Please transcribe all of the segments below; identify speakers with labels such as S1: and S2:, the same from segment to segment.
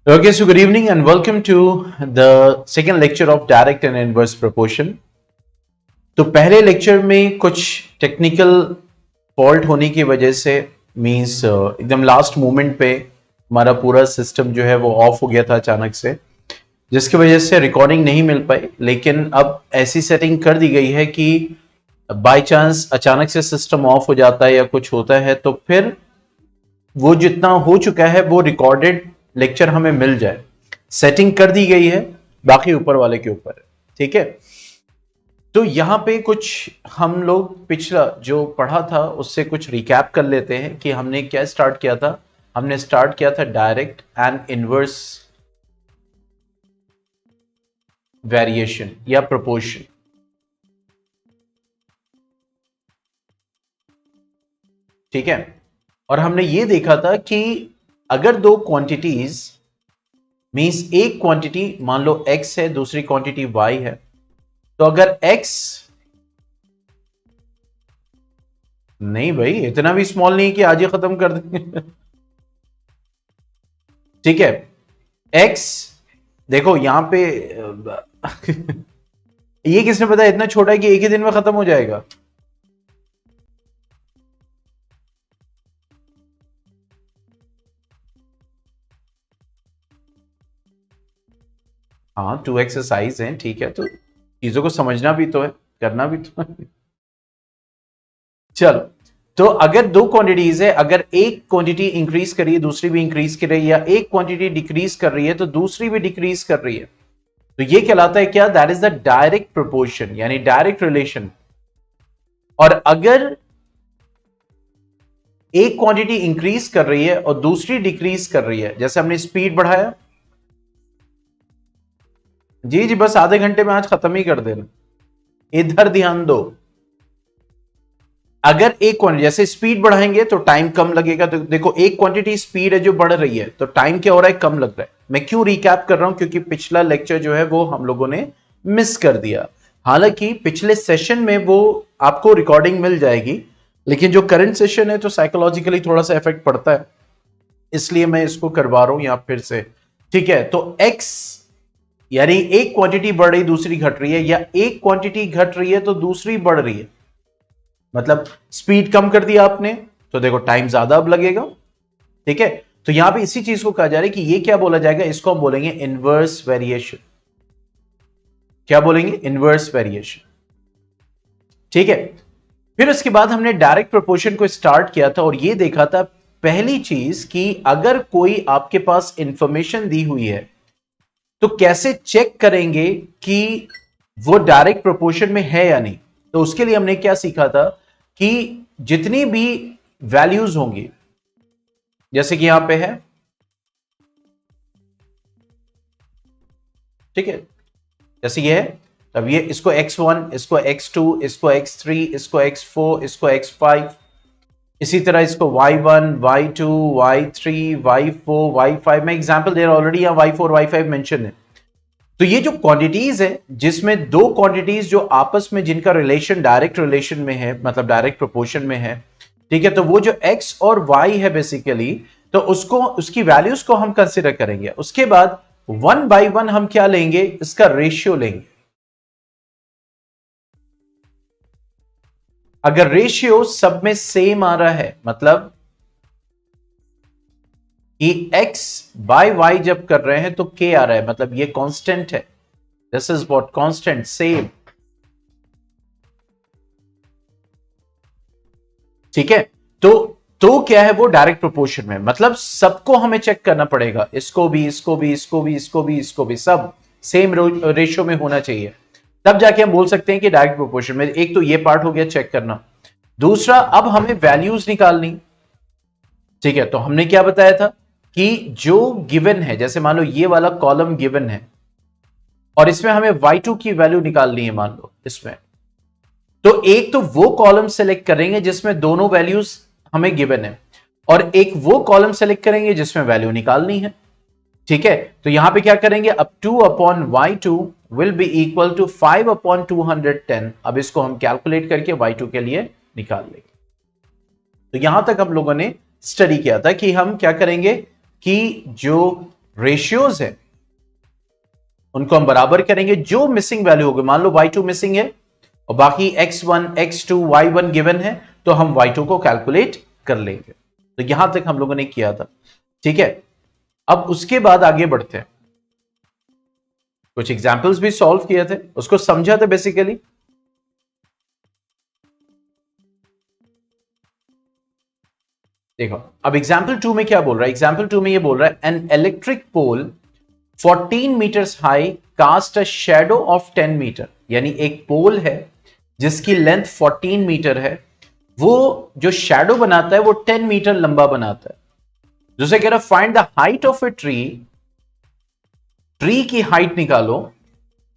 S1: Okay, so good evening and welcome to the second lecture of direct and inverse proportion. तो पहले lecture में कुछ technical fault होने की वजह से मींस एकदम लास्ट मोमेंट पे हमारा पूरा सिस्टम जो है वो ऑफ हो गया था अचानक से, जिसकी वजह से रिकॉर्डिंग नहीं मिल पाई। लेकिन अब ऐसी सेटिंग कर दी गई है कि बाय चांस अचानक से सिस्टम ऑफ हो जाता है या कुछ होता है तो फिर वो जितना हो चुका है वो रिकॉर्डेड लेक्चर हमें मिल जाए। सेटिंग कर दी गई है, बाकी ऊपर वाले के ऊपर है। ठीक है, तो यहां पे कुछ हम लोग पिछला जो पढ़ा था उससे कुछ रिकैप कर लेते हैं कि हमने क्या स्टार्ट किया था। हमने स्टार्ट किया था डायरेक्ट एंड इनवर्स वेरिएशन या प्रोपोर्शन। ठीक है, और हमने ये देखा था कि अगर दो क्वांटिटीज मींस एक क्वांटिटी मान लो x है, दूसरी क्वांटिटी y है, तो अगर x नहीं भाई इतना भी स्मॉल नहीं कि आज ही खत्म कर देंगे ठीक है, x देखो यहां पे ये किसने पता इतना छोटा है कि एक ही दिन में खत्म हो जाएगा। हाँ 2 एक्सरसाइज हैं, ठीक है, तो चीजों को समझना भी तो है, करना भी तो है। चलो, तो अगर दो क्वांटिटीज है, अगर एक क्वांटिटी इंक्रीज कर रही है दूसरी भी इंक्रीज कर रही है, या एक क्वांटिटी डिक्रीज कर रही है तो दूसरी भी डिक्रीज कर रही है, तो ये कहलाता है क्या? That is the direct proportion यानी डायरेक्ट रिलेशन। और अगर एक क्वांटिटी इंक्रीज कर रही है और दूसरी डिक्रीज कर रही है, जैसे हमने स्पीड बढ़ाया, जी जी बस आधे घंटे में आज खत्म ही कर देना, इधर ध्यान दो। अगर एक क्वांटिटी जैसे स्पीड बढ़ाएंगे तो टाइम कम लगेगा, तो देखो एक क्वांटिटी स्पीड है जो बढ़ रही है तो टाइम क्या हो रहा है? कम लग रहा है। मैं क्यों रिकैप कर रहा हूं? क्योंकि पिछला लेक्चर जो है वो हम लोगों ने मिस कर दिया। हालांकि पिछले सेशन में वो आपको रिकॉर्डिंग मिल जाएगी, लेकिन जो करंट सेशन है तो साइकोलॉजिकली थोड़ा सा इफेक्ट पड़ता है, इसलिए मैं इसको करवा रहा हूं यहां फिर से। ठीक है, तो x यानी एक क्वांटिटी बढ़ रही दूसरी घट रही है, या एक क्वांटिटी घट रही है तो दूसरी बढ़ रही है, मतलब स्पीड कम कर दिया आपने तो देखो टाइम ज्यादा अब लगेगा। ठीक है, तो यहां पे इसी चीज को कहा जा रहा है कि ये क्या बोला जाएगा? इसको हम बोलेंगे इनवर्स वेरिएशन। क्या बोलेंगे? Inverse variation. ठीक है, फिर उसके बाद हमने डायरेक्ट प्रोपोर्शन को स्टार्ट किया था और ये देखा था पहली चीज कि अगर कोई आपके पास इंफॉर्मेशन दी हुई है तो कैसे चेक करेंगे कि वो डायरेक्ट प्रोपोर्शन में है या नहीं। तो उसके लिए हमने क्या सीखा था कि जितनी भी वैल्यूज होंगी, जैसे कि यहां पे है, ठीक है, जैसे ये है, तब ये इसको x1, इसको x2, इसको x3, इसको x4, इसको x5, इसी तरह इसको y1, y2, y3, y4, y5। मैं एग्जांपल दे रहा हूं, ऑलरेडी यहां y4, y5 मेंशन है। तो ये जो क्वांटिटीज है, जिसमें दो क्वांटिटीज जो आपस में जिनका रिलेशन डायरेक्ट रिलेशन में है, मतलब डायरेक्ट प्रोपोर्शन में है, ठीक है, तो वो जो x और y है बेसिकली, तो उसको उसकी वैल्यूज को हम कंसीडर करेंगे। उसके बाद 1 बाय 1 हम क्या लेंगे? इसका रेशियो लेंगे। अगर रेशियो सब में सेम आ रहा है, मतलब कि x बाय y जब कर रहे हैं तो k आ रहा है, मतलब ये कांस्टेंट है। This is what? Constant, same. ठीक है, तो क्या है? वो डायरेक्ट प्रोपोर्शन में, मतलब सबको हमें चेक करना पड़ेगा, इसको भी, इसको भी, इसको भी, इसको भी, इसको भी, सब सेम रेशियो में होना चाहिए, तब जाके हम बोल सकते हैं कि डायरेक्ट प्रोपोर्शन में। एक तो ये पार्ट हो गया चेक करना। दूसरा, अब हमें वैल्यूज निकालनी। ठीक है, तो हमने क्या बताया था कि जो गिवन है, जैसे मान लो ये वाला कॉलम गिवन है और इसमें हमें y2 की वैल्यू निकालनी है, मान लो इसमें, तो एक तो वो कॉलम सेलेक्ट करेंगे जिसमें दोनों वैल्यूज हमें गिवन है, और एक वो कॉलम सेलेक्ट करेंगे जिसमें वैल्यू निकालनी है। ठीक है, तो यहां पे क्या करेंगे? अब 2/y2 will be equal to 5/210। अब इसको हम कैलकुलेट करके y2 के लिए निकाल लेंगे। तो यहां तक हम लोगों ने स्टडी किया था कि हम क्या करेंगे कि जो रेशियोज है उनको हम बराबर करेंगे। जो मिसिंग वैल्यू होगी, मान लो y2 मिसिंग है और बाकी x1 x2 y1 गिवन है, तो हम y2 को कैलकुलेट कर लेंगे। तो यहां तक हम लोगों ने किया था, ठीक है। अब उसके बाद आगे बढ़ते हैं, कुछ एग्जाम्पल्स भी सॉल्व किए थे, उसको समझा था बेसिकली। देखो अब एग्जाम्पल 2 में क्या बोल रहा है, एग्जाम्पल 2 में ये बोल रहा है an electric pole 14 metres high cast a shadow of 10 metre, यानी एक पोल है जिसकी लेंथ 14 मीटर है, वो जो शैडो बनाता है वो 10 मीटर लंबा बनाता है। दूसरा कह रहा है find the height of a tree, tree की हाइट निकालो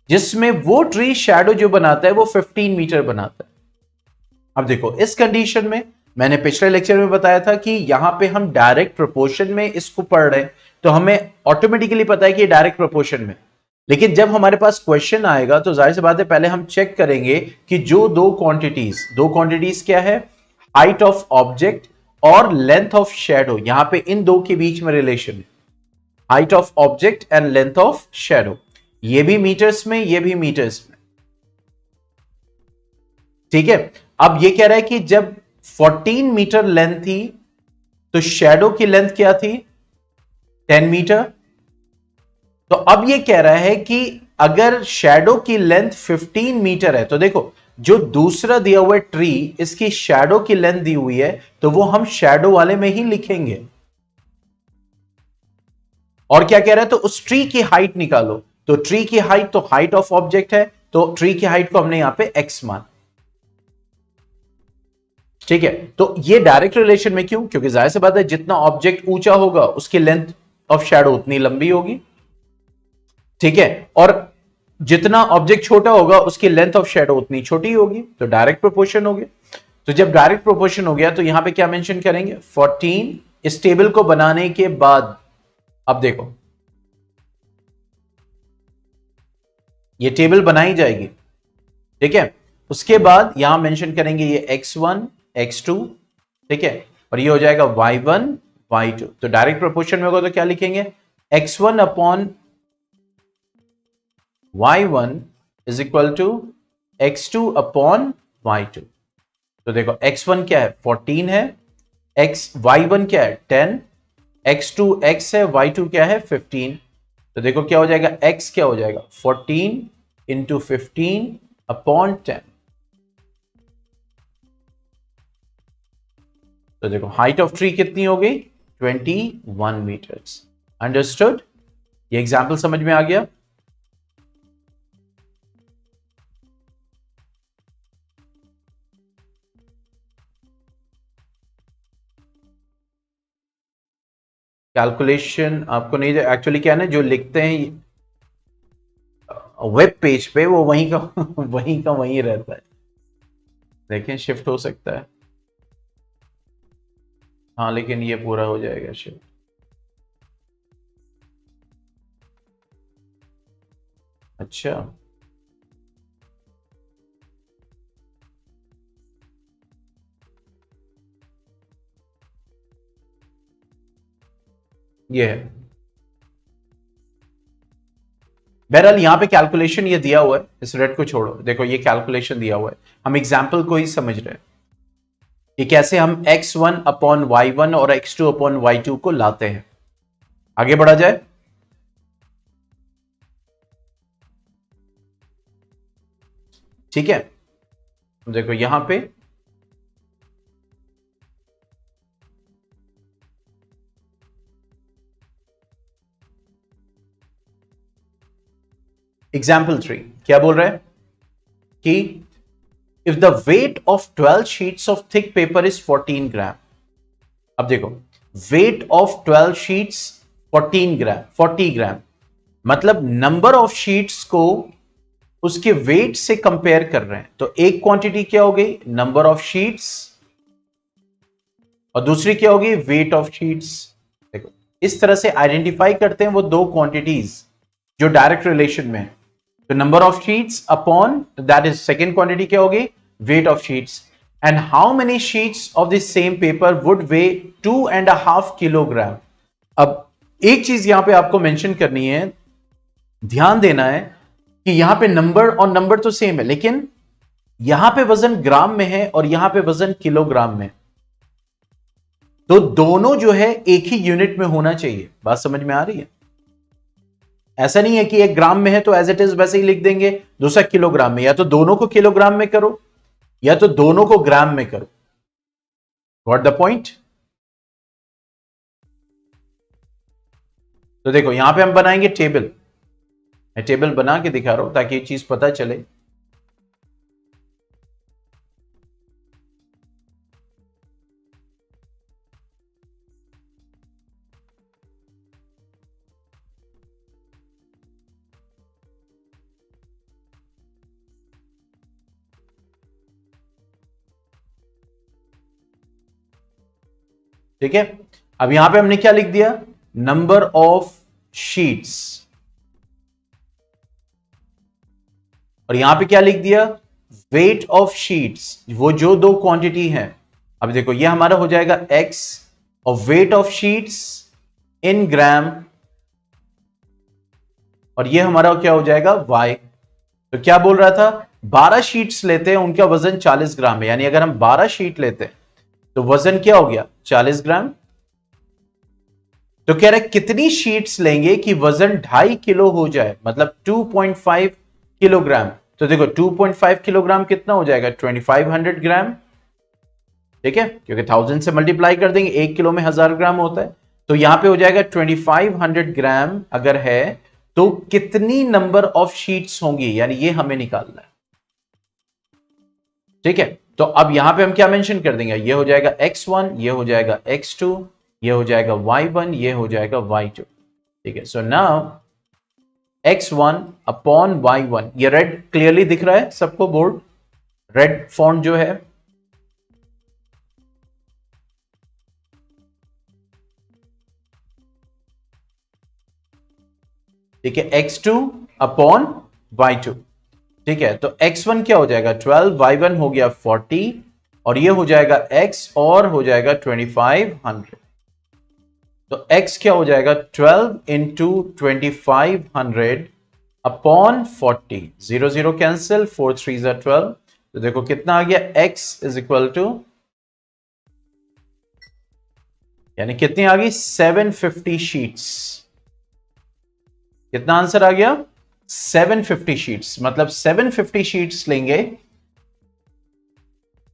S1: जिसमें वो ट्री शैडो जो बनाता है वो 15 मीटर बनाता है। अब देखो इस कंडीशन में मैंने पिछले लेक्चर में बताया था कि यहां पे हम डायरेक्ट प्रोपोर्शन में इसको पढ़ रहे हैं, तो हमें ऑटोमेटिकली पता है कि डायरेक्ट प्रोपोर्शन में। लेकिन जब हमारे पास क्वेश्चन आएगा तो जाहिर सी बात है पहले हम चेक करेंगे कि जो दो क्वांटिटीज क्या है, हाइट ऑफ ऑब्जेक्ट और लेंथ ऑफ शैडो, यहां पे इन दो के बीच में रिलेशन है, height of object and length of shadow. ये भी मीटर्स में, ये भी मीटर्स में, ठीक है। अब ये कह रहा है कि जब 14 मीटर लेंथ थी तो शैडो की लेंथ क्या थी, 10 मीटर। तो अब ये कह रहा है कि अगर शैडो की लेंथ 15 मीटर है, तो देखो जो दूसरा दिया हुआ ट्री, इसकी शैडो की लेंथ दी हुई है, तो वो हम शैडो वाले में ही लिखेंगे। और क्या कह रहा है, तो उस ट्री की हाइट निकालो। तो ट्री की हाइट, तो हाइट ऑफ ऑब्जेक्ट है, तो ट्री की हाइट को हमने यहां पे x मान, ठीक है। तो ये डायरेक्ट रिलेशन में क्यों, क्योंकि जाहिर सी बात है जितना ऑब्जेक्ट ऊंचा होगा उसकी लेंथ ऑफ शैडो उतनी लंबी होगी, ठीक है। और जितना ऑब्जेक्ट छोटा होगा उसकी लेंथ ऑफ शैडो उतनी छोटी होगी, तो डायरेक्ट प्रोपोर्शन हो गया। तो जब डायरेक्ट प्रोपोर्शन हो गया तो यहां पे क्या मेंशन करेंगे, 14। इस टेबल को बनाने के बाद अब देखो ये टेबल बनाई जाएगी, ठीक है। उसके बाद यहां मेंशन करेंगे ये x1 x2, ठीक है, और ये हो जाएगा y1 y2। तो डायरेक्ट प्रोपोर्शन में होगा तो क्या लिखेंगे, x1 upon y1 is equal to x2 upon y2। तो देखो x1 क्या है, 14 है, y1 क्या है 10, x2 x है, y2 क्या है 15। तो देखो क्या हो जाएगा, x क्या हो जाएगा 14 इंटू 15 अपॉन 10। तो देखो हाइट ऑफ ट्री कितनी हो गई, 21 मीटर्स। अंडरस्टूड, ये एग्जाम्पल समझ में आ गया। कैलकुलेशन आपको नहीं, एक्चुअली क्या है ना, जो लिखते हैं वेब पेज पे वो वहीं का वहीं रहता है। देखें शिफ्ट हो सकता है, हाँ, लेकिन ये पूरा हो जाएगा शिफ्ट। अच्छा, ये है। बहरहाल यहां पे कैलकुलेशन ये दिया हुआ है, इस रेड को छोड़ो, देखो ये कैलकुलेशन दिया हुआ है, हम एग्जाम्पल को ही समझ रहे हैं कि कैसे हम x1 अपॉन y1 और x2 अपॉन y2 को लाते हैं। आगे बढ़ा जाए, ठीक है। देखो यहां पे एग्जाम्पल 3 क्या बोल रहा है कि if the weight of 12 sheets of thick paper is 14 ग्राम। अब देखो वेट ऑफ 12 शीट्स 14 ग्राम, 40 ग्राम, मतलब नंबर ऑफ शीट्स को उसके वेट से कंपेयर कर रहे हैं। तो एक क्वांटिटी क्या हो गई, नंबर ऑफ शीट्स, और दूसरी क्या होगी, वेट ऑफ शीट्स। देखो इस तरह से आइडेंटिफाई करते हैं वो दो क्वांटिटीज जो डायरेक्ट रिलेशन में है। तो number of sheets upon that is second quantity क्या होगी, weight of sheets, and how many sheets of the same paper would way 2.5 kilogram. अब एक चीज यहां पे आपको मेंशन करनी है, ध्यान देना है कि यहां पे नंबर और नंबर तो सेम है, लेकिन यहां पे वजन ग्राम में है और यहां पे वजन किलोग्राम में, तो दोनों जो है एक ही यूनिट में होना चाहिए। बात समझ में आ रही है? ऐसा नहीं है कि एक ग्राम में है तो एज इट इज वैसे ही लिख देंगे, दूसरा किलोग्राम में। या तो दोनों को किलोग्राम में करो या तो दोनों को ग्राम में करो। Got the point? तो देखो यहां पे हम बनाएंगे टेबल, मैं टेबल बना के दिखा रहा हूं ताकि ये चीज पता चले। ठीक है, अब यहां पे हमने क्या लिख दिया, नंबर ऑफ शीट्स, और यहां पे क्या लिख दिया, वेट ऑफ शीट्स, वो जो दो क्वांटिटी हैं। अब देखो ये हमारा हो जाएगा x और वेट ऑफ शीट्स इन ग्राम, और ये हमारा क्या हो जाएगा y। तो क्या बोल रहा था, 12 शीट्स लेते हैं, उनका वजन 40 ग्राम है, यानी अगर हम 12 शीट लेते हैं तो वजन क्या हो गया, 40 ग्राम। तो कह रहे कितनी शीट्स लेंगे कि वजन 2.5 किलो हो जाए, मतलब 2.5 किलोग्राम। तो देखो 2.5 किलोग्राम कितना हो जाएगा, 2500 ग्राम। ठीक है, क्योंकि 1000 से मल्टीप्लाई कर देंगे, 1 किलो में 1000 ग्राम होता है, तो यहां पे हो जाएगा 2500 ग्राम अगर है तो कितनी नंबर ऑफ शीट्स होंगी, यानी ये हमें निकालना है। ठीक है, तो अब यहां पे हम क्या मेंशन कर देंगे, ये हो जाएगा x1, ये हो जाएगा x2, ये हो जाएगा y1, ये हो जाएगा y2। ठीक है, so now x1 upon y1, ये रेड क्लियरली दिख रहा है सबको, बोर्ड रेड फॉन्ट जो है। ठीक है, x2 अपॉन y2। ठीक है, तो x1 क्या हो जाएगा 12, y1 हो गया 40, और ये हो जाएगा x और हो जाएगा 2500। तो x क्या हो जाएगा 12 इंटू 2500 अपॉन 40, 0 0 कैंसिल, 4 3 12। तो देखो कितना आ गया, x इज इक्वल टू, यानी कितनी आ गई 750 शीट्स। कितना आंसर आ गया, 750 शीट्स, मतलब 750 शीट्स लेंगे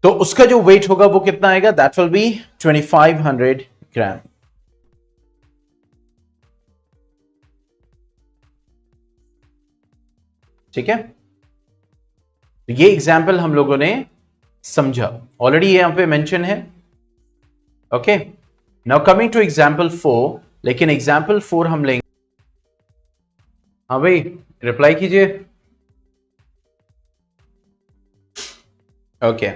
S1: तो उसका जो वेट होगा वो कितना आएगा, दैट विल बी 2500 ग्राम। ठीक है, तो ये एग्जाम्पल हम लोगों ने समझा, ऑलरेडी यहां पे मेंशन है। Okay, now coming to example 4, लेकिन एग्जाम्पल 4 हम लेंगे, हाँ भाई रिप्लाई कीजिए। ओके,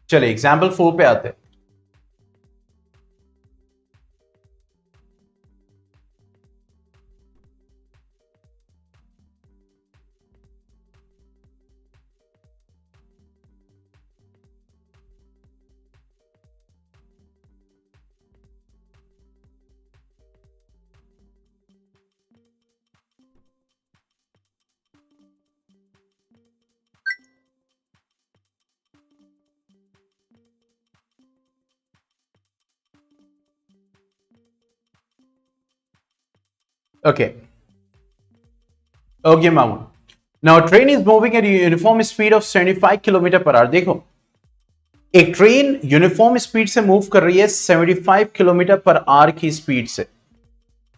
S1: चलिए एग्जाम्पल 4 पे आते हैं। Okay. Okay, Mamun. Now a train is moving at a uniform speed of 75 kilometre per hour. देखो एक ट्रेन यूनिफॉर्म स्पीड से मूव कर रही है 75 किलोमीटर पर आवर की स्पीड से।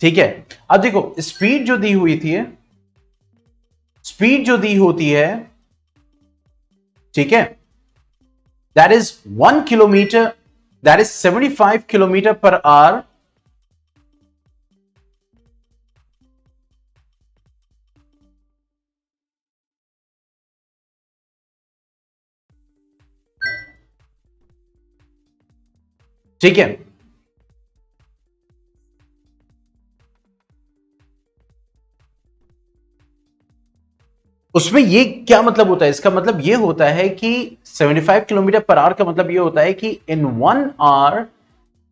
S1: ठीक है, अब देखो स्पीड जो दी हुई थी, स्पीड जो दी होती है, ठीक है, that is 1 kilometre, that is 75 kilometre per hour. ठीक है, उसमें ये क्या मतलब होता है, इसका मतलब ये होता है कि 75 किलोमीटर पर आवर का मतलब ये होता है कि इन 1 आवर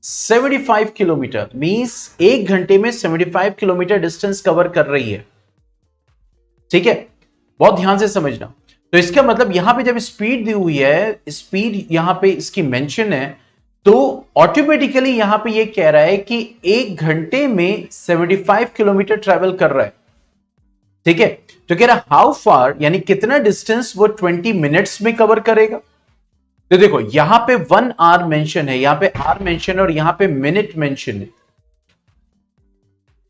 S1: 75 किलोमीटर मींस 1 घंटे में 75 किलोमीटर डिस्टेंस कवर कर रही है। ठीक है, बहुत ध्यान से समझना। तो इसका मतलब यहां पे जब स्पीड दी हुई है, स्पीड यहां पे इसकी मेंशन है, तो ऑटोमेटिकली यहां पे ये कह रहा है कि 1 घंटे में 75 किलोमीटर ट्रेवल कर रहा है। ठीक है, तो कह रहा हाउ फार, यानी कितना डिस्टेंस वो 20 मिनट्स में कवर करेगा। तो देखो यहां पे 1 आवर मेंशन है, यहां पे आर मेंशन है और यहां पे मिनट मेंशन है।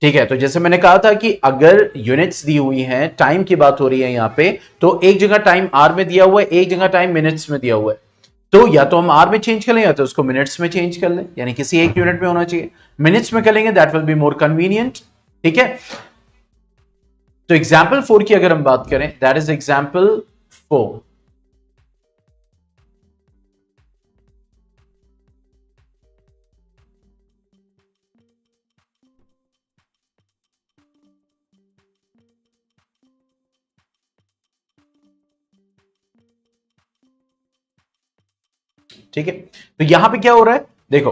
S1: ठीक है, तो जैसे मैंने कहा था कि अगर यूनिट्स दी हुई हैं, टाइम की बात हो रही है यहां पे, तो एक जगह टाइम आर में दिया हुआ है, एक जगह टाइम मिनट्स में दिया हुआ है। तो या तो हम आर में चेंज कर लें या तो उसको मिनट्स में चेंज कर लें, यानी किसी एक यूनिट में होना चाहिए। मिनट्स में करेंगे that will be more convenient. ठीक है, तो एग्जाम्पल 4 की अगर हम बात करें, दैट इज एग्जाम्पल 4। ठीक है, तो यहां पे क्या हो रहा है, देखो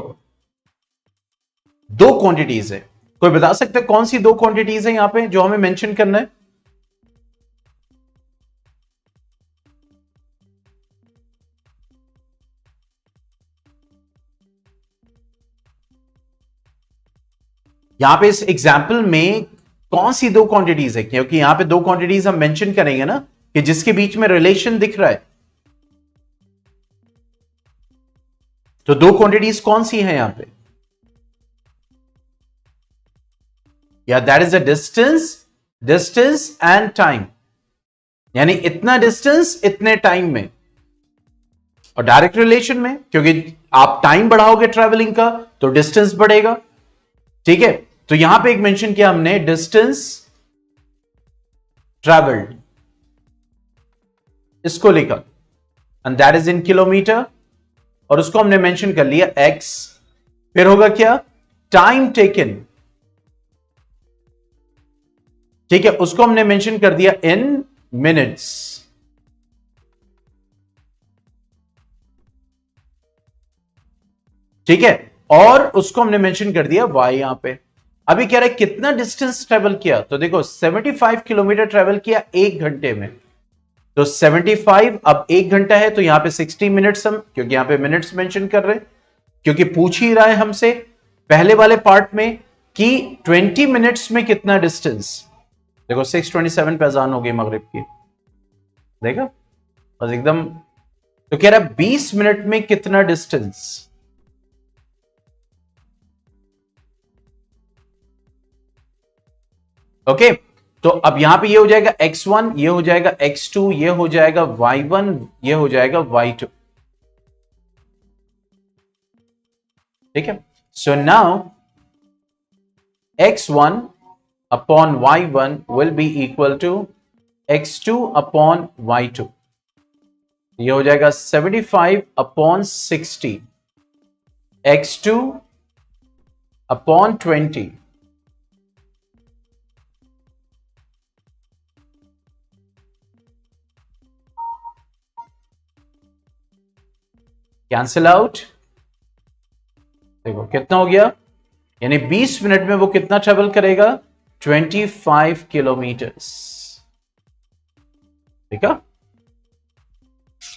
S1: दो क्वांटिटीज है। कोई बता सकता है कौन सी दो क्वांटिटीज है यहां पे जो हमें मेंशन करना है? यहां पे इस एग्जाम्पल में कौन सी दो क्वांटिटीज है, क्योंकि यहां पे दो क्वांटिटीज हम मेंशन करेंगे ना, कि जिसके बीच में रिलेशन दिख रहा है। तो दो क्वांटिटीज कौन सी है यहां पे? या that is a distance and time, यानी इतना डिस्टेंस इतने टाइम में, और डायरेक्ट रिलेशन में, क्योंकि आप टाइम बढ़ाओगे ट्रेवलिंग का तो डिस्टेंस बढ़ेगा। ठीक है, तो यहां पे एक मेंशन किया हमने डिस्टेंस ट्रेवल्ड, इसको लिखा and that is in kilometre, और उसको हमने मेंशन कर लिया x। फिर होगा क्या, टाइम टेकन। ठीक है, उसको हमने मेंशन कर दिया इन मिनट्स। ठीक है, और उसको हमने मेंशन कर दिया y यहां पे। अभी कह रहा है कितना डिस्टेंस ट्रेवल किया, तो देखो 75 किलोमीटर ट्रेवल किया 1 घंटे में। तो 75, अब 1 घंटा है तो यहां पे 60 मिनट्स, हम क्योंकि यहां पे मिनट्स मेंशन कर रहे हैं, क्योंकि पूछ ही रहा है हमसे पहले वाले पार्ट में कि 20 मिनट्स में कितना डिस्टेंस। देखो 6:27 पे अजान हो गई मगरिब की, देखा बस एकदम। तो कह रहा है 20 मिनट में कितना डिस्टेंस। ओके, तो अब यहां पे ये हो जाएगा x1, ये हो जाएगा x2, ये हो जाएगा y1, ये हो जाएगा y2। ठीक है, so now x1 upon y1 will be equal to x2 upon y2। ये हो जाएगा 75 upon 60, x2 upon 20। Cancel out, देखो कितना हो गया, यानी 20 मिनट में वो कितना ट्रेवल करेगा, 25 किलोमीटर्स। ठीक है,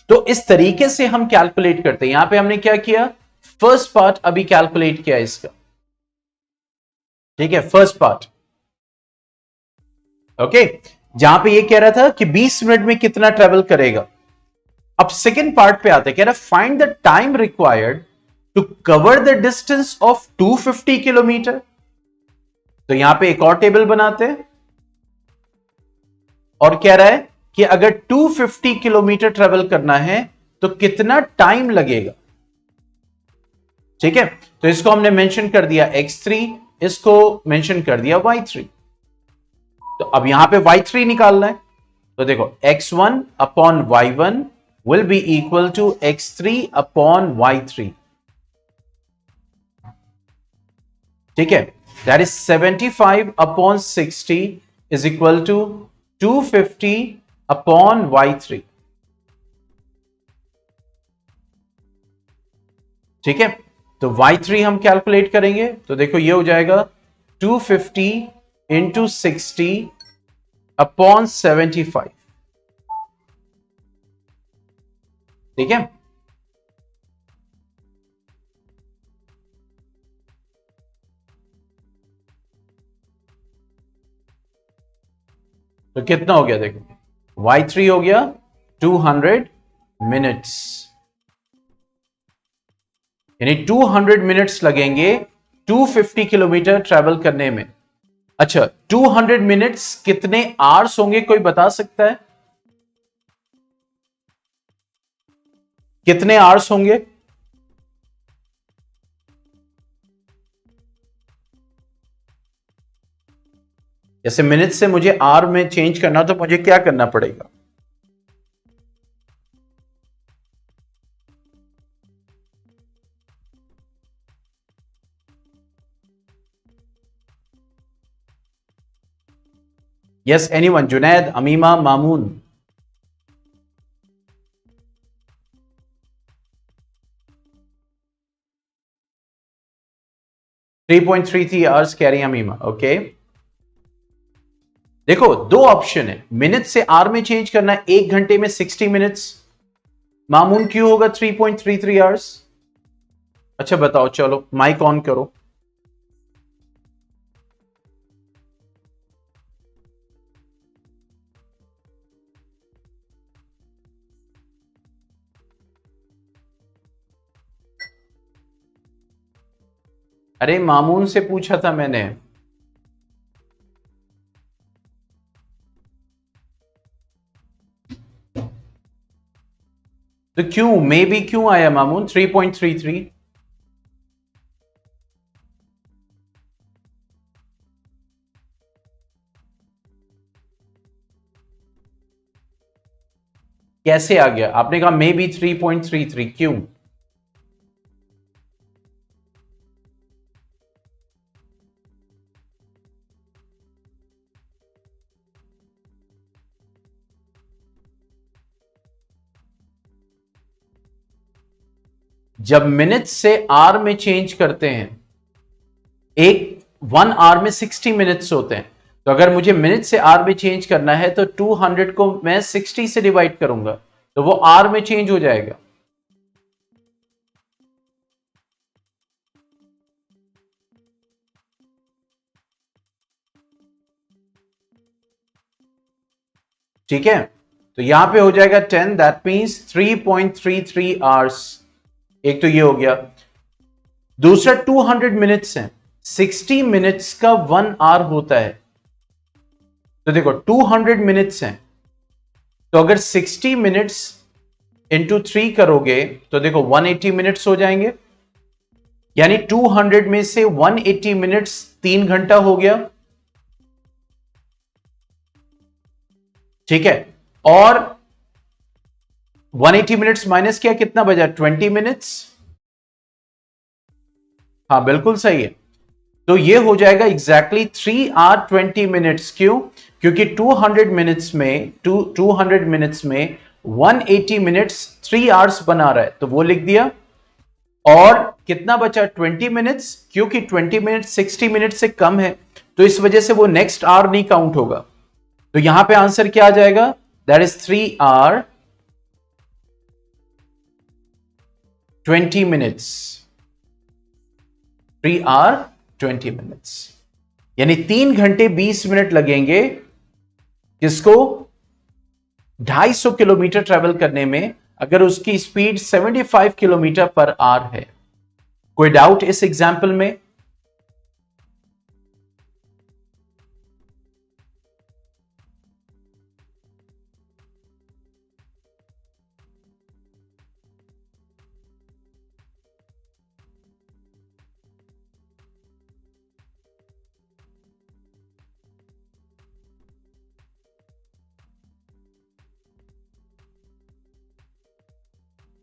S1: तो इस तरीके से हम कैलकुलेट करते हैं। यहां पे हमने क्या किया, फर्स्ट पार्ट अभी कैलकुलेट किया इसका। ठीक है, फर्स्ट पार्ट ओके, जहां पे ये कह रहा था कि 20 मिनट में कितना ट्रेवल करेगा। अब सेकेंड पार्ट पे आते हैं, कह रहा find the time required to cover the distance of 250 kilometre. तो यहां पे एक और टेबल बनाते हैं और कह रहा है कि अगर 250 किलोमीटर ट्रेवल करना है तो कितना टाइम लगेगा। ठीक है, तो इसको हमने मेंशन कर दिया x3, इसको मेंशन कर दिया y3। तो अब यहां पे y3 निकालना है, तो देखो x1 upon y1 will be equal to x3 upon y3। ठीक है, that is 75 upon 60 is equal to 250 upon y3। ठीक है, तो y3 हम कैलकुलेट करेंगे तो देखो ये हो जाएगा 250 इंटू 60 अपॉन 75। ठीक है, तो कितना हो गया देखो, y3 हो गया 200 मिनट्स, यानी 200 मिनट्स लगेंगे 250 किलोमीटर ट्रेवल करने में। अच्छा, 200 मिनट्स कितने आवर्स होंगे, कोई बता सकता है कितने आवर्स होंगे? जैसे मिनट से मुझे आर में चेंज करना तो मुझे क्या करना पड़ेगा? Yes anyone, Junaid, Amima, Mamun. 3.33 hours कह रही है अमीमा। ओके, देखो दो ऑप्शन है, मिनट से आर में चेंज करना है, 1 घंटे में 60 मिनट्स, मामून क्यों होगा 3.33 आवर्स? अच्छा बताओ, चलो माइक ऑन करो। अरे मामून से पूछा था मैंने। तो क्यों मे बी क्यों आया मामून 3.33? कैसे आ गया? आपने कहा मे बी 3.33, क्यों? जब मिनट से आर में चेंज करते हैं, एक 1 आवर में 60 मिनट्स होते हैं, तो अगर मुझे मिनट से आर में चेंज करना है तो 200 को मैं 60 से डिवाइड करूंगा तो वो आर में चेंज हो जाएगा। ठीक है, तो यहां पे हो जाएगा 10, दैट मींस 3.33 आवर्स। एक तो ये हो गया। दूसरा 200 मिनट्स है, 60 मिनट्स का 1 आवर होता है। तो देखो 200 मिनट्स हैं, तो अगर 60 मिनट्स इंटू 3 करोगे तो देखो 180 मिनट्स हो जाएंगे, यानी 200 में से 180 मिनट्स 3 घंटा हो गया। ठीक है, और 180 मिनट्स माइनस किया, कितना बचा? 20 मिनट्स। हाँ बिल्कुल सही है, तो ये हो जाएगा एग्जैक्टली 3 आवर 20 मिनट्स। क्यों? क्योंकि 200 मिनट्स में 200 मिनट्स में 180 मिनट्स 3 आवर्स बना रहा है, तो वो लिख दिया। और कितना बचा? 20 मिनट्स, क्योंकि 20 मिनट्स 60 मिनट से कम है, तो इस वजह से वो नेक्स्ट आवर नहीं काउंट होगा। तो यहां पे आंसर क्या आ जाएगा? That is 3 hour 20 minutes. 3 hour 20 minutes, यानी 3 घंटे 20 मिनट लगेंगे किसको? 250 किलोमीटर ट्रेवल करने में, अगर उसकी स्पीड 75 किलोमीटर पर आवर है। कोई डाउट इस एग्जाम्पल में?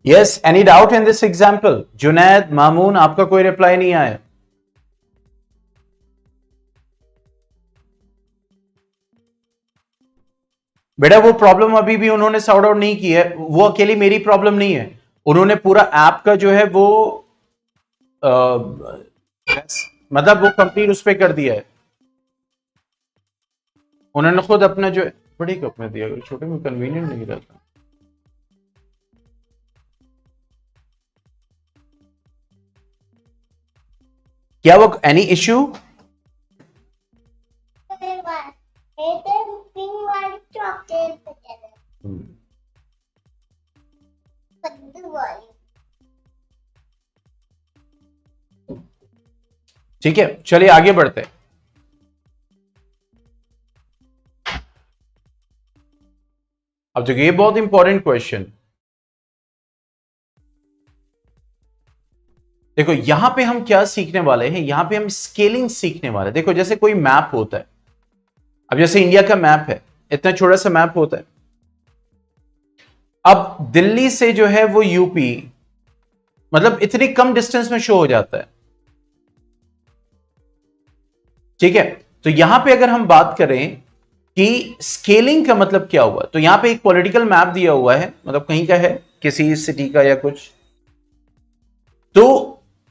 S1: Yes, any doubt in this example? Junaid, Mamun, आपका कोई रिप्लाई नहीं आया? बेटा वो प्रॉब्लम अभी भी उन्होंने सॉर्ट आउट नहीं की है, वो अकेली मेरी प्रॉब्लम नहीं है, उन्होंने पूरा ऐप का जो है वो मतलब वो कंप्लीट उस पर कर दिया है उन्होंने खुद अपना जो बड़ी कप में दिया, अगर छोटे में कन्वीनियंट नहीं रहता। क्या वो एनी इश्यू? ठीक है, चलिए आगे बढ़ते हैं। अब देखिए ये बहुत इंपॉर्टेंट क्वेश्चन। देखो यहां पे हम क्या सीखने वाले हैं, यहां पे हम स्केलिंग सीखने वाले हैं। देखो जैसे कोई मैप होता है, अब जैसे इंडिया का मैप है, इतना छोटा सा मैप होता है। अब दिल्ली से जो है वो यूपी, मतलब इतनी कम डिस्टेंस में शो हो जाता है। ठीक है, तो यहां पे अगर हम बात करें कि स्केलिंग का मतलब क्या हुआ, तो यहां पे एक पॉलिटिकल मैप दिया हुआ है, मतलब कहीं का है, किसी सिटी का या कुछ। तो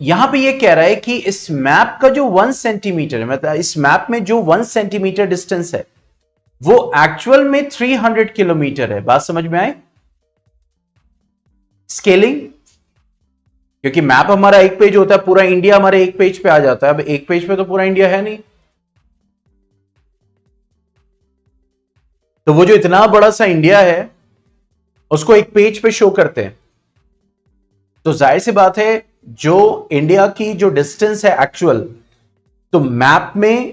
S1: यहां पे ये कह रहा है कि इस मैप का जो 1 सेंटीमीटर है, मतलब इस मैप में जो 1 सेंटीमीटर डिस्टेंस है वो एक्चुअल में 300 किलोमीटर है। बात समझ में आए? स्केलिंग, क्योंकि मैप हमारा एक पेज होता है, पूरा इंडिया हमारे एक पेज पे आ जाता है। अब एक पेज पे तो पूरा इंडिया है नहीं, तो वो जो इतना बड़ा सा इंडिया है उसको एक पेज पे शो करते हैं। तो जाहिर सी बात है जो इंडिया की जो डिस्टेंस है एक्चुअल, तो मैप में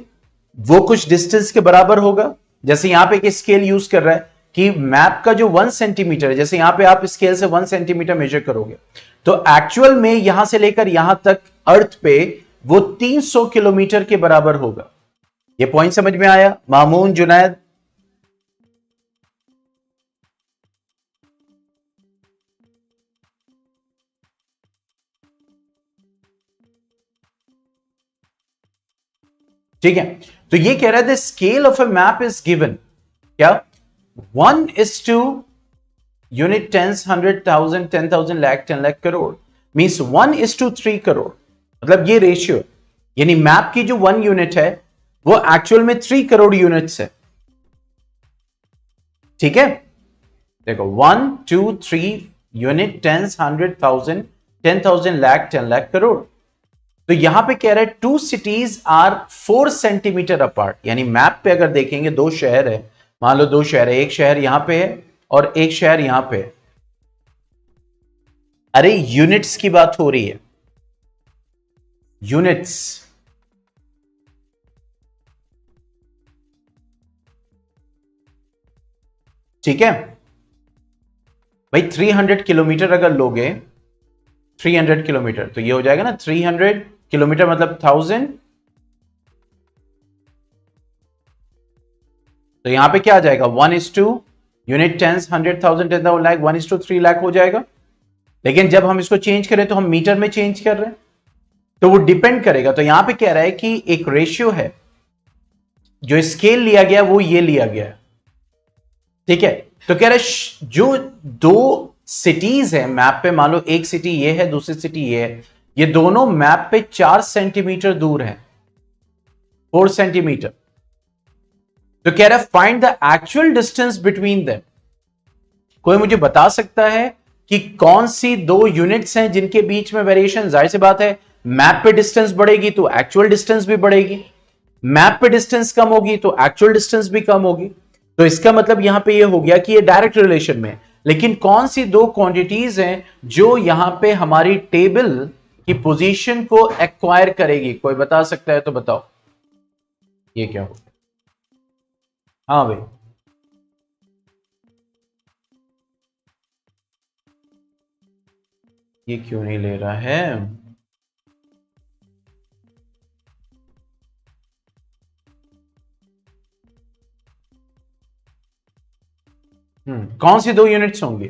S1: वो कुछ डिस्टेंस के बराबर होगा। जैसे यहां पे एक स्केल यूज कर रहा है कि मैप का जो 1 सेंटीमीटर है, जैसे यहां पे आप स्केल से 1 सेंटीमीटर मेजर करोगे, तो एक्चुअल में यहां से लेकर यहां तक अर्थ पे वो 300 किलोमीटर के बराबर होगा। ये पॉइंट समझ में आया मामून, जुनैद? ठीक है, तो ये कह रहा है the scale of a map is given, क्या 1:, unit, tens, 100,000, 10,000, lakh, 10 lakh, crore, means 1:3 crore. मतलब ये रेशियो, यानी मैप की जो 1 यूनिट है वो एक्चुअल में 3 करोड़ यूनिट्स है। ठीक है, देखो 1, 2, 3 यूनिट, टेंस, 100,000, 10,000, लाख, 10 लाख, करोड़। तो यहां पे कह रहा है 2 cities आर 4 सेंटीमीटर अपार्ट, यानी मैप पे अगर देखेंगे दो शहर है, मान लो दो शहर है, एक शहर यहां पे है और एक शहर यहां पे है। अरे यूनिट्स की बात हो रही है, यूनिट्स। ठीक है भाई, 300 किलोमीटर अगर लोगे, 300 किलोमीटर, तो ये हो जाएगा ना 300 किलोमीटर मतलब 1000। तो यहां पे क्या आ जाएगा, 1:, यूनिट, टेंस, 100,000, 10,000, लाख, 1:3 लाख हो जाएगा। लेकिन जब हम इसको चेंज करें तो हम मीटर में चेंज कर रहे हैं, तो वो डिपेंड करेगा। तो यहां पे कह रहा है कि एक रेशियो है, जो स्केल लिया गया वो ये लिया गया। ठीक है, तो कह रहा है जो दो सिटीज है मैप पे, मान लो एक सिटी ये है, दूसरी सिटी ये है, ये दोनों मैप पे 4 सेंटीमीटर दूर है, 4 सेंटीमीटर। तो कह रहा है find the actual distance between them. कोई मुझे बता सकता है कि कौन सी दो यूनिट्स हैं जिनके बीच में वेरिएशन? जाहिर सी बात है, मैप पे डिस्टेंस बढ़ेगी तो एक्चुअल डिस्टेंस भी बढ़ेगी, मैप पे डिस्टेंस कम होगी तो एक्चुअल डिस्टेंस भी कम होगी। तो इसका मतलब यहां पे ये हो गया कि ये डायरेक्ट रिलेशन में। लेकिन कौन सी दो क्वांटिटीज हैं जो यहां पे हमारी टेबल की पोजीशन को एक्वायर करेगी? कोई बता सकता है तो बताओ, ये क्या हो? हाँ भाई, ये क्यों नहीं ले रहा है? कौन सी दो यूनिट्स होंगी?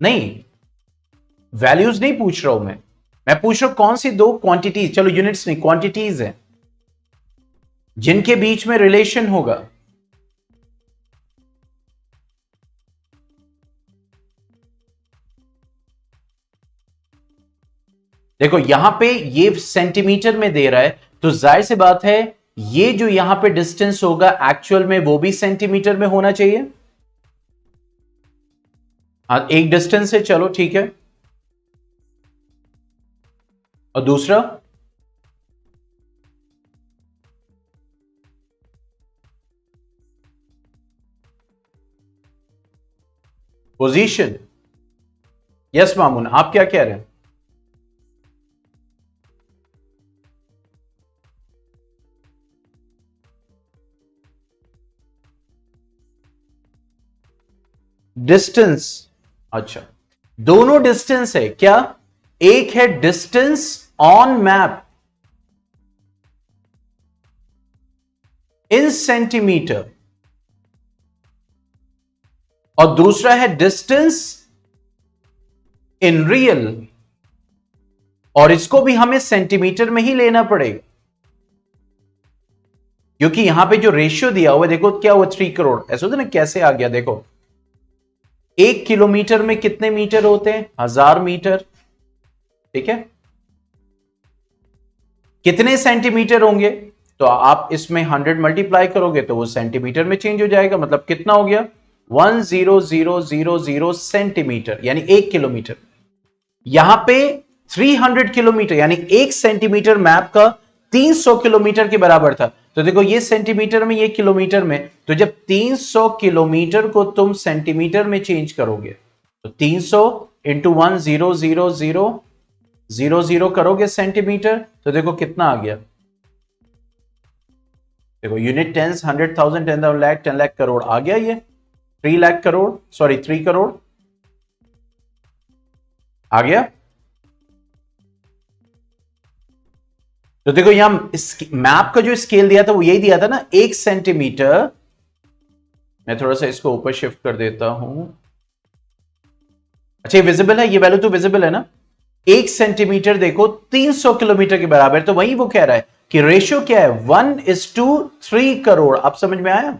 S1: नहीं, वैल्यूज नहीं पूछ रहा हूं मैं पूछ रहा हूं कौन सी दो क्वांटिटीज, चलो यूनिट्स नहीं क्वांटिटीज है, जिनके बीच में रिलेशन होगा। देखो यहां पे ये सेंटीमीटर में दे रहा है, तो जाहिर सी बात है ये जो यहां पे डिस्टेंस होगा एक्चुअल में वो भी सेंटीमीटर में होना चाहिए। हाँ, एक डिस्टेंस है, चलो ठीक है। और दूसरा पोजीशन। यस मामून, आप क्या कह रहे हैं? डिस्टेंस, अच्छा दोनों डिस्टेंस है क्या? एक है distance on map in centimetre और दूसरा है डिस्टेंस इन रियल, और इसको भी हमें सेंटीमीटर में ही लेना पड़ेगा क्योंकि यहां पे जो रेशियो दिया हुआ है, देखो क्या हुआ 3 करोड़, ऐसा होता ना, कैसे आ गया देखो, 1 किलोमीटर में कितने मीटर होते हैं? 1000 मीटर, ठीक है। कितने सेंटीमीटर होंगे? तो आप इसमें 100 मल्टीप्लाई करोगे तो वो सेंटीमीटर में चेंज हो जाएगा, मतलब कितना हो गया? 10000 सेंटीमीटर, यानी 1 किलोमीटर। यहां पे 300 किलोमीटर, यानी 1 सेंटीमीटर मैप का 300 किलोमीटर के बराबर था। तो देखो ये सेंटीमीटर में, ये किलोमीटर में, तो जब 300 किलोमीटर को तुम सेंटीमीटर में चेंज करोगे तो 300 इंटू 10000 करोगे सेंटीमीटर, तो देखो कितना आ गया। देखो यूनिट टेंस, 100,000, 10,000 लाख, 10 लाख करोड़ आ गया, ये 3 लाख करोड़, सॉरी 3 करोड़ आ गया। तो देखो यहां मैप का जो स्केल दिया था वो यही दिया था ना, 1 सेंटीमीटर। मैं थोड़ा सा इसको ऊपर शिफ्ट कर देता हूं। अच्छा ये विजिबल है, ये वैल्यू तो विजिबल है ना। 1 सेंटीमीटर देखो 300 किलोमीटर के बराबर, तो वही वो कह रहा है कि रेशियो क्या है, 1:3 करोड़। आप समझ में आया?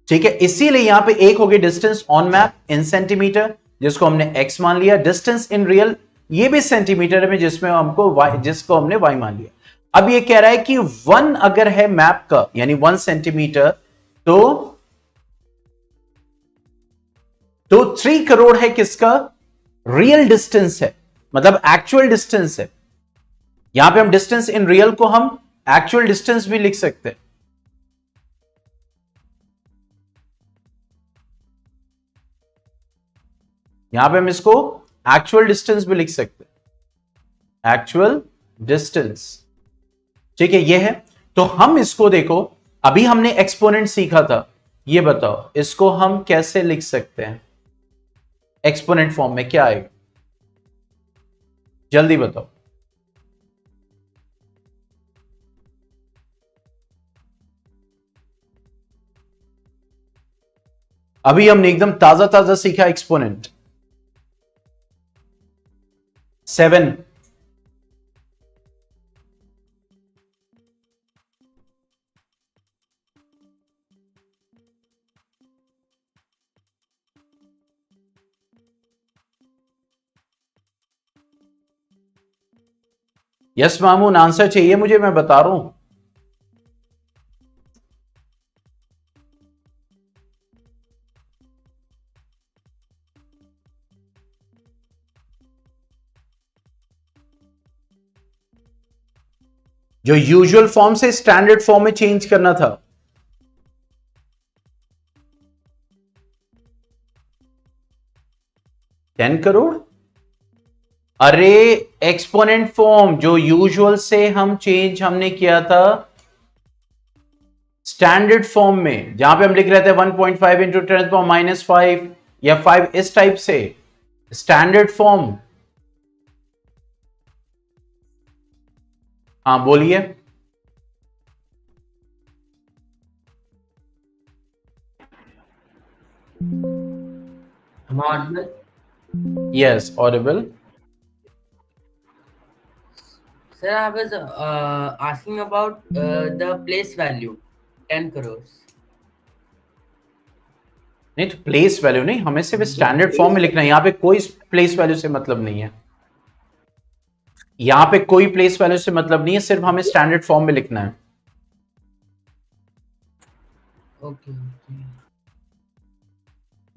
S1: ठीक है, इसीलिए यहां पे एक हो गया distance on map in centimetre, जिसको हमने x मान लिया। डिस्टेंस इन रियल ये भी सेंटीमीटर में, जिसमें हमको जिसको हमने y मान लिया। अब ये कह रहा है कि 1 अगर है मैप का, यानी 1 सेंटीमीटर, तो 3 करोड़ है किसका? रियल डिस्टेंस है, मतलब एक्चुअल डिस्टेंस है। यहां पे हम डिस्टेंस इन रियल को हम एक्चुअल डिस्टेंस भी लिख सकते हैं। यहां पे हम इसको एक्चुअल डिस्टेंस भी लिख सकते हैं, एक्चुअल डिस्टेंस। ठीक है, ये है। तो हम इसको देखो, अभी हमने एक्सपोनेंट सीखा था, ये बताओ इसको हम कैसे लिख सकते हैं? एक्सपोनेंट फॉर्म में क्या आएगा, जल्दी बताओ। अभी हमने एकदम ताजा ताजा सीखा एक्सपोनेंट। 7। यस मामून, आंसर चाहिए मुझे, मैं बता रहा हूं। जो यूजुअल फॉर्म से स्टैंडर्ड फॉर्म में चेंज करना था। टेन करोड़। अरे एक्सपोनेंट फॉर्म जो यूजुअल से हम चेंज हमने किया था स्टैंडर्ड फॉर्म में, जहां पे हम लिख रहे थे 1.5 इंटू 10⁻⁵ या 5, इस टाइप से स्टैंडर्ड फॉर्म। हाँ बोलिए।
S2: Am I audible?
S1: Yes Audible.
S2: Sir, I was asking about the place value, 10 crores.
S1: नहीं तो प्लेस वैल्यू नहीं, हमें सिर्फ स्टैंडर्ड फॉर्म में लिखना है, यहां पे कोई प्लेस वैल्यू से मतलब नहीं है, यहां पे कोई प्लेस वैल्यू से मतलब नहीं है, सिर्फ हमें स्टैंडर्ड फॉर्म में लिखना है।
S2: Okay okay.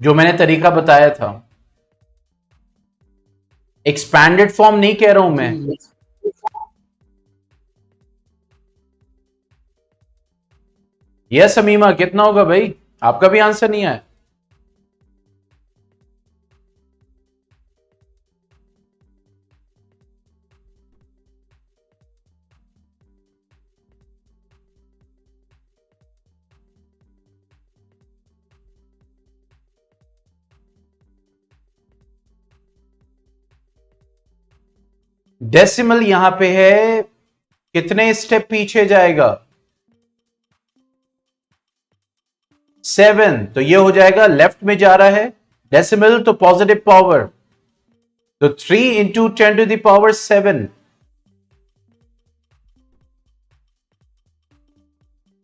S1: जो मैंने तरीका बताया था, एक्सपैंडेड फॉर्म नहीं कह रहा हूं मैं।
S2: जी
S1: यस अमीमा, कितना होगा भाई? आपका भी आंसर नहीं आया। डेसिमल यहां पे है, कितने स्टेप पीछे जाएगा? 7, तो ये हो जाएगा लेफ्ट में जा रहा है, डेसिमल तो पॉजिटिव पावर, तो 3 इंटू 10⁻⁷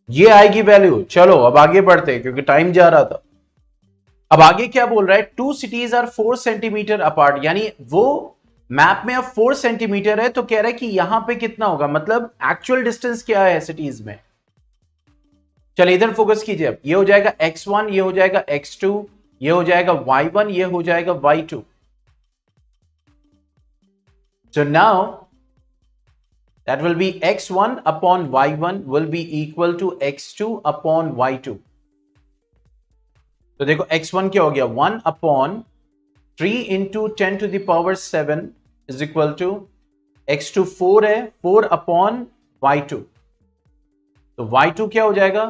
S1: ये आएगी वैल्यू। चलो अब आगे बढ़ते हैं क्योंकि टाइम जा रहा था। अब आगे क्या बोल रहा है, 2 cities आर 4 सेंटीमीटर अपार्ट, यानी वो मैप में अब 4 सेंटीमीटर है, तो कह रहा है कि यहां पे कितना होगा, मतलब एक्चुअल डिस्टेंस क्या है सिटीज में। चलिए इधर फोकस कीजिए, अब ये हो जाएगा x1, ये हो जाएगा x2, ये हो जाएगा y1, ये हो जाएगा y2। So now that will be x1 upon y1 will be equal to x2 upon y2। तो देखो x1 क्या हो गया, 1 upon 3 into 10⁻⁷ is equal to x2 4 है, 4 upon y2। तो y2 क्या हो जाएगा,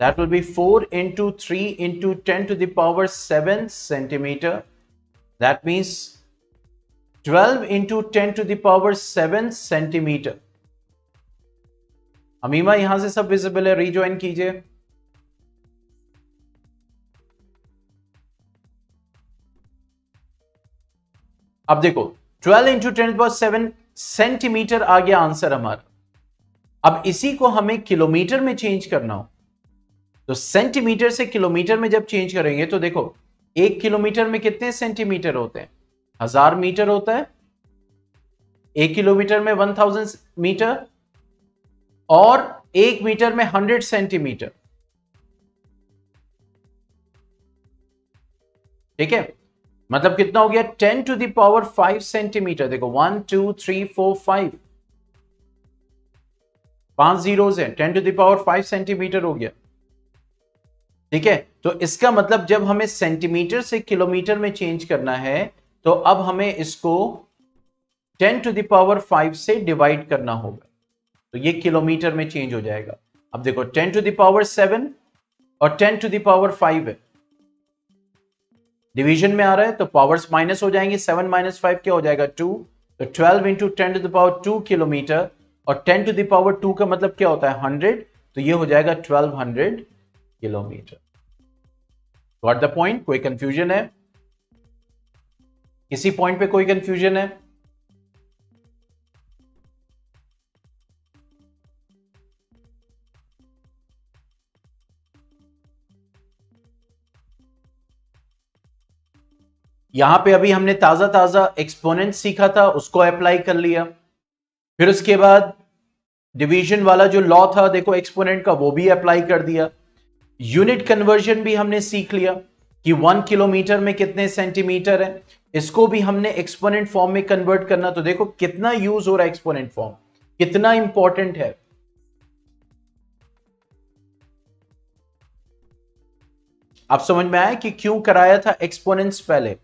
S1: that will be 4 into 3 into 10⁻⁷ centimeter, that means 12 into 10⁻⁷ centimetre. अमीमा यहां से सब विजिबल है, रीजॉइन कीजिए। अब देखो 12 इंटू 10⁻⁷ सेंटीमीटर आ गया आंसर हमारा। अब इसी को हमें किलोमीटर में चेंज करना हो, तो सेंटीमीटर से किलोमीटर में जब चेंज करेंगे तो देखो 1 किलोमीटर में कितने सेंटीमीटर होते हैं, 1000 मीटर होता है, 1 किलोमीटर में 1000 मीटर, और 1 मीटर में 100 सेंटीमीटर। ठीक है, मतलब कितना हो गया, 10⁻⁵ सेंटीमीटर। देखो 1 2 3 4 5, 5 जीरोस है, 10⁻⁵ सेंटीमीटर हो गया। ठीक है, तो इसका मतलब जब हमें सेंटीमीटर से किलोमीटर में चेंज करना है, तो अब हमें इसको 10⁻⁵ से डिवाइड करना होगा, तो ये किलोमीटर में चेंज हो जाएगा। अब देखो 10⁻⁷ और 10⁻⁵ है, डिवीजन में आ रहा है तो पावर्स माइनस हो जाएंगे, 7 - 5 क्या हो जाएगा, 2, तो 12 इंटू 10⁻² किलोमीटर, और 10⁻² का मतलब क्या होता है, 100, तो ये हो जाएगा 1200 किलोमीटर। Got the point? कोई कंफ्यूजन है? किसी पॉइंट पे कोई कंफ्यूजन है? यहां पे अभी हमने ताजा ताजा एक्सपोनेंट सीखा था, उसको अप्लाई कर लिया। फिर उसके बाद डिवीजन वाला जो लॉ था देखो एक्सपोनेंट का, वो भी अप्लाई कर दिया। यूनिट कन्वर्जन भी हमने सीख लिया कि 1 किलोमीटर में कितने सेंटीमीटर है, इसको भी हमने एक्सपोनेंट फॉर्म में कन्वर्ट करना। तो देखो कितना यूज हो रहा है एक्सपोनेंट फॉर्म, कितना इंपॉर्टेंट है। आप समझ में आया कि क्यों कराया था एक्सपोनेंट्स पहले,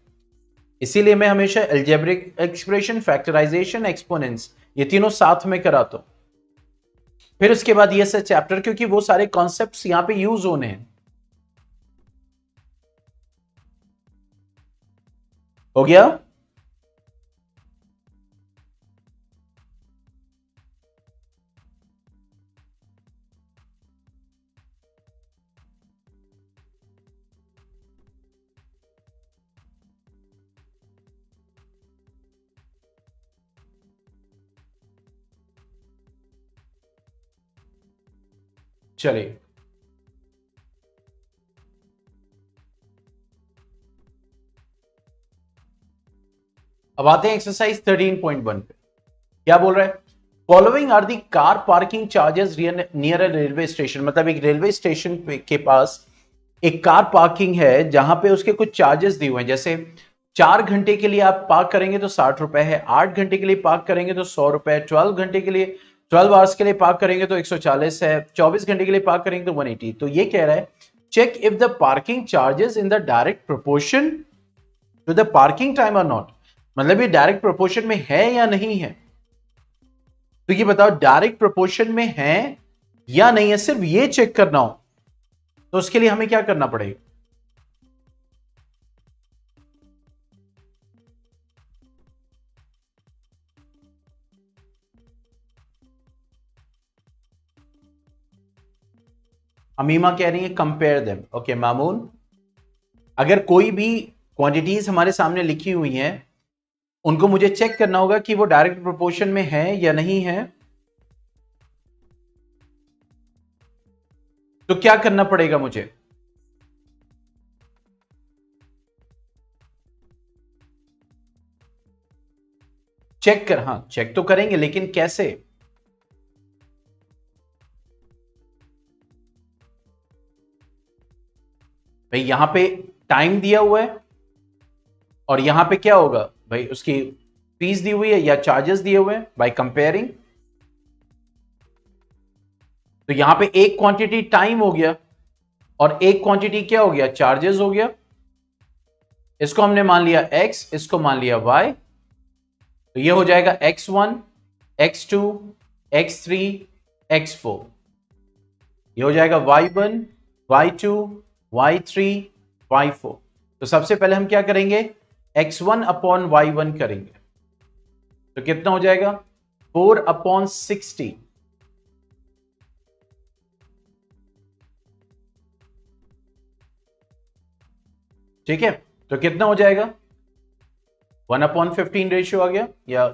S1: इसीलिए मैं हमेशा अलजेब्रिक एक्सप्रेशन, फैक्टराइजेशन, एक्सपोनेंट्स ये तीनों साथ में कराता हूं। फिर उसके बाद ये से चैप्टर, क्योंकि वो सारे कॉन्सेप्ट्स यहां पे यूज होने हैं। हो गया? चलिए अब आते हैं एक्सरसाइज 13.1 पे। क्या बोल रहा है? Following are the car parking charges near a railway station. मतलब एक रेलवे स्टेशन के पास एक कार पार्किंग है जहां पे उसके कुछ चार्जेस दिए हुए हैं। जैसे 4 घंटे के लिए आप पार्क करेंगे तो 60 रुपए है, 8 घंटे के लिए पार्क करेंगे तो 100 रुपए, 12 घंटे के लिए 12 आवर्स के लिए पार्क करेंगे तो 140 है, 24 घंटे के लिए पार्क करेंगे तो 180। तो ये कह रहा है check if the parking charges in the direct proportion to the parking time और नॉट। मतलब ये डायरेक्ट प्रोपोर्शन में है या नहीं है। तो ये बताओ डायरेक्ट प्रोपोर्शन में है या नहीं है, सिर्फ ये चेक करना हो तो उसके लिए हमें क्या करना पड़ेगा? अमीमा कह रही है कंपेयर देम। ओके मामून, अगर कोई भी क्वांटिटीज हमारे सामने लिखी हुई हैं उनको मुझे चेक करना होगा कि वो डायरेक्ट प्रोपोर्शन में है या नहीं है। तो क्या करना पड़ेगा मुझे? चेक कर, हाँ चेक तो करेंगे लेकिन कैसे? भाई यहां पे टाइम दिया हुआ है और यहां पे क्या होगा भाई, उसकी फीस दी हुई है या चार्जेस दिए हुए हैं बाय कंपेयरिंग। तो यहां पे एक क्वांटिटी टाइम हो गया और एक क्वांटिटी क्या हो गया, चार्जेस हो गया। इसको हमने मान लिया x, इसको मान लिया y। तो ये हो जाएगा x1, x2, x3, x4। ये हो जाएगा y1, y2, y3, y4। तो सबसे पहले हम क्या करेंगे, x1 अपॉन y1 करेंगे। तो कितना हो जाएगा 4/60। ठीक है, तो कितना हो जाएगा 1/15 रेशियो आ गया। या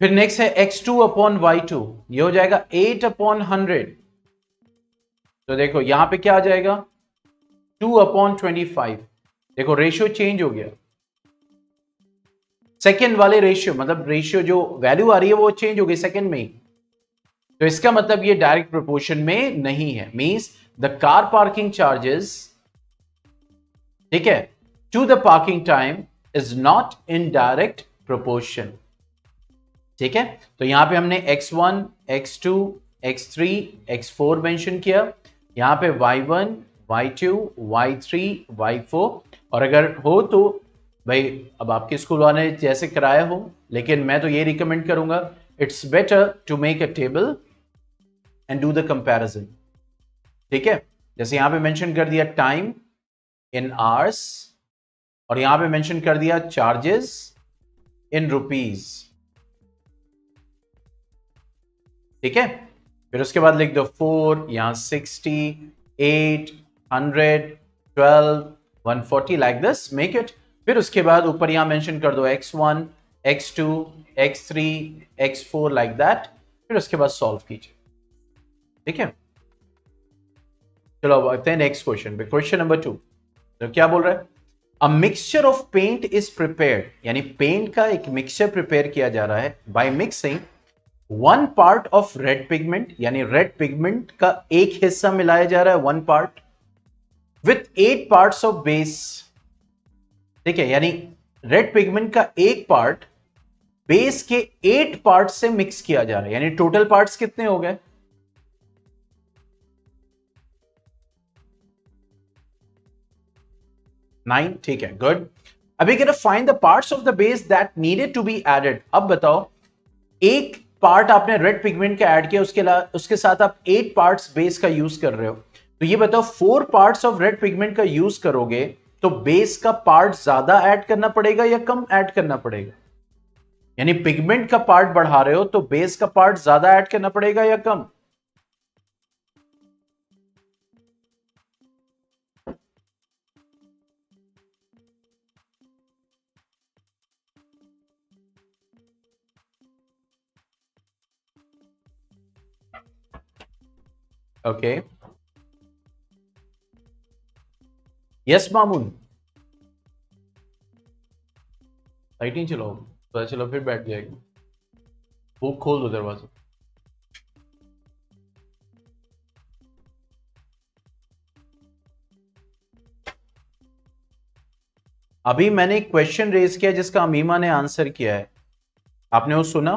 S1: फिर नेक्स्ट है x2 अपॉन y2, ये हो जाएगा 8/100। तो देखो यहां पे क्या आ जाएगा 2/25। देखो रेशियो चेंज हो गया। सेकेंड वाले रेशियो, मतलब रेशियो जो वैल्यू आ रही है वो चेंज हो गई सेकेंड में ही। तो इसका मतलब ये डायरेक्ट प्रोपोर्शन में नहीं है। Means the car parking charges, ठीक है, to the parking time is not in direct proportion. ठीक है, तो यहां पे हमने x1, x2, x3, x4 mention किया। यहां पे y1, y2, y3, y4। और अगर हो तो भाई अब आपके स्कूल वाले जैसे कराया हो, लेकिन मैं तो ये रिकमेंड करूंगा it's better to make a table and do the comparison. ठीक है, जैसे यहां पे मेंशन कर दिया टाइम इन आवर्स और यहां पे मेंशन कर दिया चार्जेस इन रुपीज। ठीक है, फिर उसके बाद लिख दो 4, यहां 60, 8, 100, 12, 140 लाइक दिस, मेक इट। फिर उसके बाद ऊपर यहां मेंशन कर दो x1, x2, x3, x4 like that. फिर उसके बाद सॉल्व कीजिए। ठीक है, चलो अब आते हैं नेक्स्ट क्वेश्चन पे। क्वेश्चन नंबर 2 तो क्या बोल रहा है, a mixture of paint is prepared, यानी पेंट का एक मिक्सचर प्रिपेयर किया जा रहा है by mixing 1 part of red pigment, यानी रेड पिगमेंट का एक हिस्सा मिलाया जा रहा है 1 part with 8 parts of base. ठीक है, यानी रेड पिगमेंट का एक पार्ट बेस के 8 पार्ट से मिक्स किया जा रहा है, यानी टोटल पार्ट्स कितने हो गए 9। ठीक है, गुड। अभी कह रहे find the parts of the base that needed to be added. अब बताओ एक पार्ट आपने रेड पिगमेंट का ऐड किया, उसके साथ आप 8 पार्ट्स बेस का यूज कर रहे हो। तो ये बताओ 4 पार्ट्स ऑफ रेड पिगमेंट का यूज करोगे तो बेस का पार्ट ज्यादा ऐड करना पड़ेगा या कम ऐड करना पड़ेगा? यानी पिगमेंट का पार्ट बढ़ा रहे हो तो बेस का पार्ट ज्यादा ऐड करना पड़ेगा या कम? Okay, yes Mamun. लाइट नहीं चलाओ, पता चलो फिर बैठ जाएगी। वो खोल दो दरवाजा। अभी मैंने एक क्वेश्चन रेज किया जिसका अमीमा ने आंसर किया है, आपने वो सुना?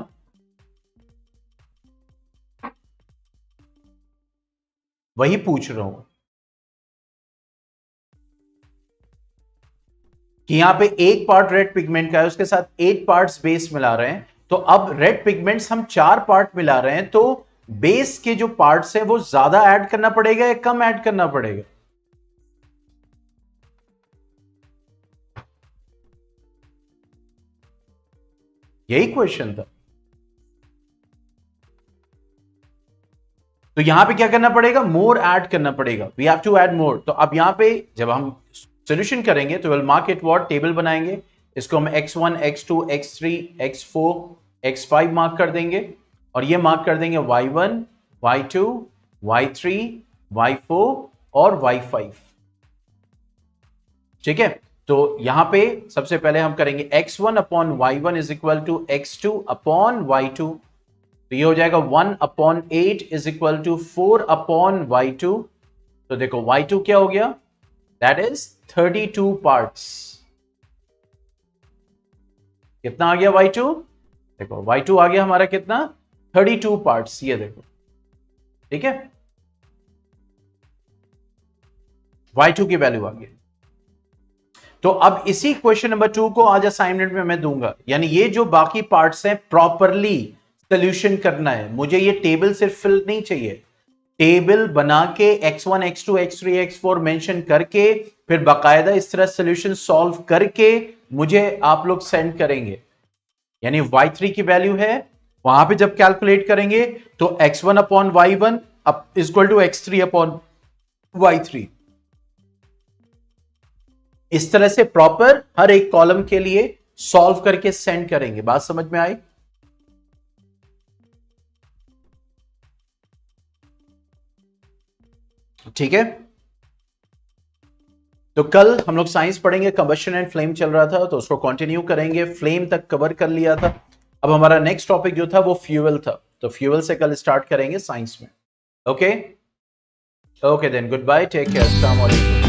S1: वही पूछ रहा हूं कि यहां पे एक पार्ट रेड पिगमेंट का है, उसके साथ 8 पार्ट्स बेस मिला रहे हैं, तो अब रेड पिगमेंट्स हम 4 पार्ट मिला रहे हैं, तो बेस के जो पार्ट्स हैं वो ज्यादा ऐड करना पड़ेगा या कम ऐड करना पड़ेगा? यही क्वेश्चन था। तो यहां पे क्या करना पड़ेगा? मोर ऐड करना पड़ेगा, we have to add more. तो अब यहां पे जब हम सॉल्यूशन करेंगे तो will mark it what, table बनाएंगे, इसको हम x1 x2 x3 x4 x5 mark कर देंगे, और ये मार्क कर देंगे y1 y2 y3 y4 और y5। ठीक है, तो यहां पे सबसे पहले हम करेंगे x1 upon y1 is equal to x2 upon y2, तो ये हो जाएगा 1 upon 8 is equal to 4 upon y2। तो देखो y2 क्या हो गया, दैट इज 32 पार्ट्स। कितना आ गया y2? देखो y2 आ गया हमारा कितना, 32 पार्ट्स, ये देखो। ठीक है, y2 की वैल्यू आ गई। तो अब इसी क्वेश्चन नंबर 2 को आज असाइनमेंट में मैं दूंगा, यानी ये जो बाकी पार्ट्स हैं प्रॉपरली सोल्यूशन करना है मुझे। ये टेबल सिर्फ फिल नहीं चाहिए, टेबल बना के x1 x2 x3 x4 mention करके फिर बाकायदा इस तरह सोल्यूशन सॉल्व करके मुझे आप लोग सेंड करेंगे। यानी y3 की वैल्यू है, वहां पे जब कैलकुलेट करेंगे तो x1 upon y1 equal to x3 upon y3, इस तरह से प्रॉपर हर एक कॉलम के लिए सॉल्व करके सेंड करेंगे। बात समझ में आई? ठीक है, तो कल हम लोग साइंस पढ़ेंगे, कंबशन एंड फ्लेम चल रहा था तो उसको कंटिन्यू करेंगे, फ्लेम तक कवर कर लिया था। अब हमारा नेक्स्ट टॉपिक जो था वो फ्यूल था, तो फ्यूल से कल स्टार्ट करेंगे साइंस में। Okay okay then, goodbye, take care, अस्सलाम वालेकुम।